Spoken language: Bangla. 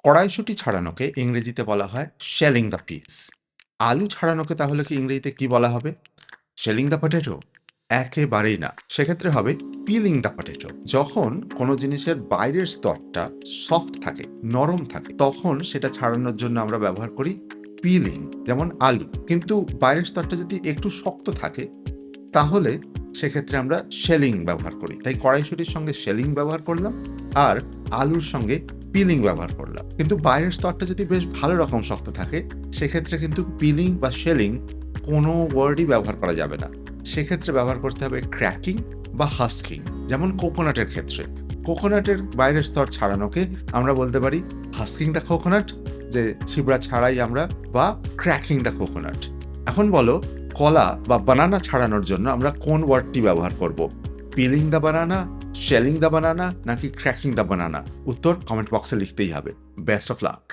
কড়াইশুঁটি ছাড়ানোকে ইংরেজিতে বলা হয় শেলিং দ্য পিস। আলু ছাড়ানোকে তাহলে কি ইংরেজিতে কি বলা হবে? Shelling the potato? একেবারেই না। সেক্ষেত্রে হবে পিলিং দ্য পটেটো। যখন কোনো জিনিসের বাইরের স্তরটা সফট থাকে, নরম থাকে, তখন সেটা ছাড়ানোর জন্য আমরা ব্যবহার করি পিলিং, যেমন আলু। কিন্তু বাইরের স্তরটা যদি একটু শক্ত থাকে, তাহলে সেক্ষেত্রে আমরা শেলিং ব্যবহার করি। তাই কড়াইশুঁটির সঙ্গে শেলিং ব্যবহার করলাম, আর আলুর সঙ্গে পিলিং ব্যবহার করলাম। কিন্তু বাইরের স্তরটা যদি বেশ ভালো রকম শক্ত থাকে, সেক্ষেত্রে কিন্তু পিলিং বা শেলিং কোনো ওয়ার্ডই ব্যবহার করা যাবে না। সেক্ষেত্রে ব্যবহার করতে হবে ক্র্যাকিং বা হাস্কিং। যেমন কোকোনাটের ক্ষেত্রে, কোকোনাটের বাইরের স্তর ছাড়ানোকে আমরা বলতে পারি হাস্কিং দ্য কোকোনাট, যে ছিবড়া ছাড়াই আমরা, বা ক্র্যাকিং দ্য কোকোনাট। এখন বলো, কলা বা বানানা ছাড়ানোর জন্য আমরা কোন ওয়ার্ডটি ব্যবহার করব? Peeling the banana, shelling the banana, নাকি ক্র্যাকিং দ্য বানানা? উত্তর কমেন্ট বক্সে লিখতেই হবে। Best of lakh.